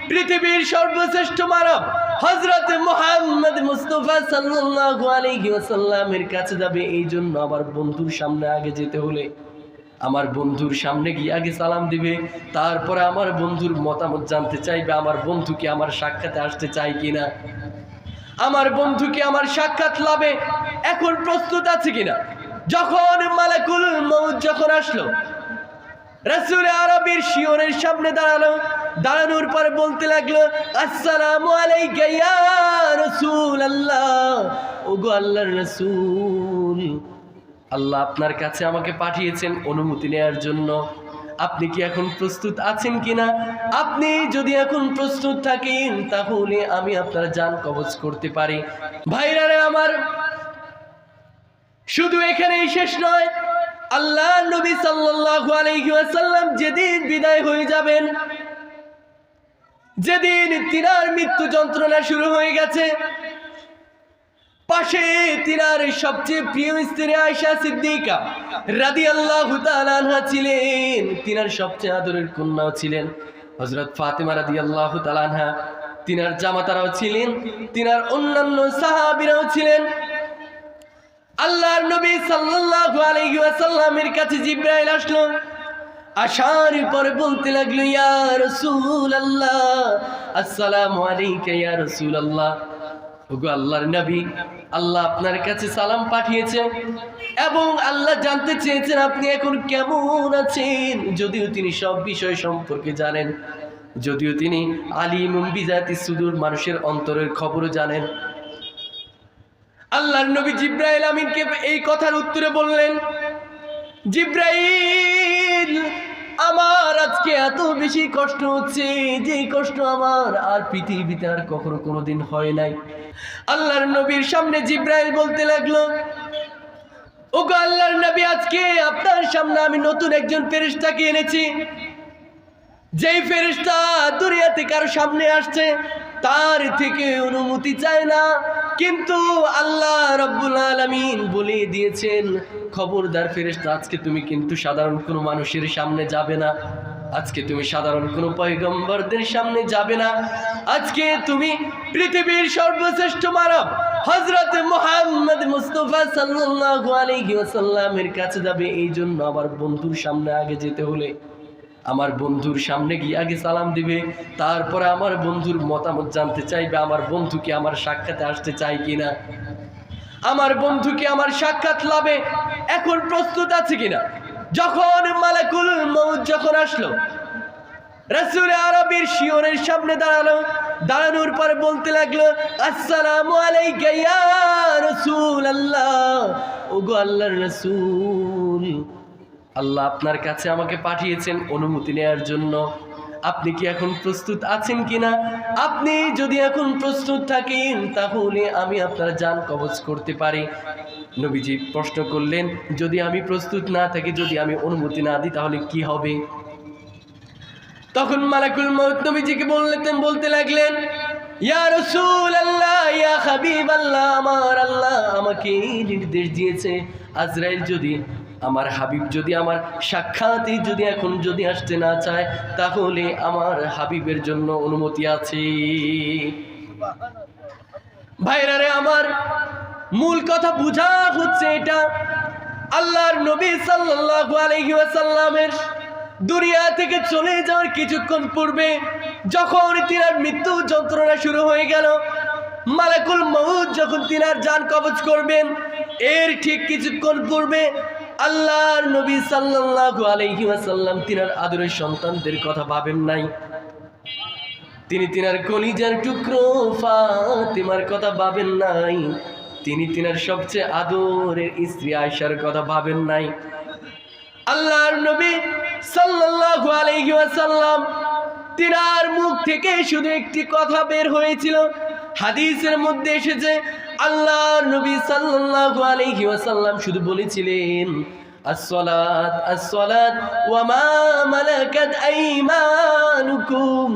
পৃথিবীর সর্বশ্রেষ্ঠ মানব হযরত মুহাম্মদ মুস্তাফা সাল্লাল্লাহু আলাইহি ওয়াসাল্লামের কাছে যাবে। এই জন্য আমার বন্ধুর সামনে আগে যেতে হলে আমার বন্ধুর সামনে গিয়ে আগে সালাম দিবে, তারপরে আমার বন্ধুর মতামত জানতে চাইবে, আমার বন্ধু কি আমার সাক্ষাতে আসতে চায় কিনা, আমার বন্ধু কি আমার সাক্ষাৎ লাভে এখন প্রস্তুত আছে কিনা। যখন মালাকুল মউত যখন আসলো, রাসূল আরবীর শিয়রের সামনে দাঁড়ানোর পর বলতে লাগলো, আসসালামু আলাইকা ইয়া রাসূলুল্লাহ, ওগো আল্লাহর রাসূল, আল্লাহ আপনার কাছে আমাকে পাঠিয়েছেন অনুমতি নেয়ার জন্য। আপনি কি এখন প্রস্তুত আছেন কিনা? আপনি যদি এখন প্রস্তুত থাকেন তাহলে আমি আপনার জান কবজ করতে পারি। ভাইরা রে আমার, শুধু এখানেই শেষ নয়, আল্লাহ নবী সাল্লাল্লাহু আলাইহি ওয়াসাল্লাম যেদিন বিদায় হয়ে যাবেন, যেদিন তিনার মৃত্যু যন্ত্রণা শুরু হয়ে গেছে, পাশে তিনার সবচেয়ে প্রিয় স্ত্রী আয়েশা সিদ্দিকা রাদিয়াল্লাহু তাআলা আনহা ছিলেন। তিনার সবচেয়ে আদরের কন্যাও ছিলেন হযরত ফাতেমা রাদিয়াল্লাহু তাআলা আনহা। তিনার জামাতারাও ছিলেন, তিনার অন্যান্য সাহাবীরাও ছিলেন। আল্লাহর নবী সাল্লাল্লাহু আলাইহি ওয়াসাল্লামের কাছে জিবরাইল আসলো। আসার পরে বলতে লাগলো, ইয়া রাসূলুল্লাহ, আসসালামু আলাইকা ইয়া রাসূলুল্লাহ, ওগো আল্লাহর নবী, আল্লাহ আপনার কাছে সালাম পাঠিয়েছে এবং আল্লাহ জানতে চেয়েছেন আপনি এখন কেমন আছেন। যদিও তিনি সব বিষয় সম্পর্কে জানেন, যদিও তিনি আলিমুম বিজাতিস সুদূর, মানুষের অন্তরের খবরও জানেন। আল্লাহর নবী জিবরাইল আমিনকে এই কথার উত্তরে বললেন, জিবরাইল, আমার আজকে এত বেশি কষ্ট হচ্ছে, যে কষ্ট আমার আর পৃথিবীতে আর কখনো কোনোদিন হয় নাই। আল্লাহর নবীর সামনে জিবরাইল বলতে লাগলো, ওগো আল্লাহর নবী, আজকে আপনার সামনে আমি নতুন একজন ফেরেশতাকে এনেছি। যেই ফেরেশতা দুনিয়াতে কারো সামনে আসছে তার থেকে অনুমতি চায় না, কিন্তু আল্লাহ রাব্বুল আলামিন বলে দিয়েছেন, খবরদার ফেরেশতা, আজকে তুমি কিন্তু সাধারণ কোনো মানুষের সামনে যাবে না, আজকে তুমি সাধারণ কোনো পয়গম্বরদের সামনে যাবে না, আজকে তুমি পৃথিবীর সর্বশ্রেষ্ঠ মানব হযরত মুহাম্মদ মুস্তাফা সাল্লাল্লাহু আলাইহি ওয়াসাল্লামের কাছে যাবে। এই জন্য আমার বন্ধুর সামনে আগে যেতে হলে আমার বন্ধুর সামনে গিয়ে আগে সালাম দিবে, তারপরে আমার বন্ধুর মতামত জানতে চাইবে, আমার বন্ধু কি আমার সাক্ষাতে আসতে চায় কিনা, আমার বন্ধু কি আমার সাক্ষাৎ লাভে এখন প্রস্তুত আছে কিনা। যখন মালাকুল মউত যখন আসলো, রাসূল আরবীর শিয়রের সামনে দাঁড়ানোর পর বলতে লাগলো, আসসালামু আলাইকা ইয়া রাসূলুল্লাহ, ওগো আল্লাহর রাসূল, আল্লাহ আপনার কাছে আমাকে পাঠিয়েছেন অনুমতি নেয়ার জন্য। আপনি কি এখন প্রস্তুত আছেন কিনা? আপনি যদি এখন প্রস্তুত থাকেন তাহলে আমি আপনার জান কবজ করতে পারি। নবীজি প্রশ্ন করলেন, যদি আমি প্রস্তুত না থাকি, যদি আমি অনুমতি না দিই তাহলে কি হবে? তখন মালাকুল মউত নবীজিকে বলতে লাগলেন, ইয়া রাসূলুল্লাহ, ইয়া হাবিবাল্লাহ, আমার আল্লাহ আমাকে নির্দেশ দিয়েছে, আজরাইল যদি আমার হাবিব যদি আমার সাক্ষাতে এখন যদি আসতে না চায় তাহলে আমার হাবিবের জন্য অনুমতি আছে। ভাইরা রে আমার, মূল কথা বোঝা হচ্ছে এটা, আল্লাহর নবী সাল্লাল্লাহু আলাইহি ওয়াসাল্লামের দুনিয়া থেকে চলে যাওয়ার কিছুক্ষণ পূর্বে যখন তিনার মৃত্যু যন্ত্রণা শুরু হয়ে গেল, মালাকুল মউত যখন তিনার জান কবজ করবেন, এর ঠিক কিছুক্ষণ পূর্বে আল্লাহর নবী সাল্লাল্লাহু আলাইহি ওয়াসাল্লাম তিনার আদরের সন্তানদের কথা ভাবেন নাই, তিনি তিনার কলিজার টুকরো ফাতেমার কথা ভাবেন নাই, তিনি তিনার সবচেয়ে আদরের স্ত্রী আয়েশার কথা ভাবেন নাই। আল্লাহর নবী সাল্লাল্লাহু আলাইহি ওয়াসাল্লাম তিনার মুখ থেকে শুধু একটি কথা বের হয়েছিল, হাদিসের মধ্যে এসেছে আল্লাহর নবী সাল্লাল্লাহু আলাইহি ওয়াসাল্লাম শুধু বলেছিলেন, আসসালাত আসসালাত ওয়া মা মালাকাত আইমানুকুম।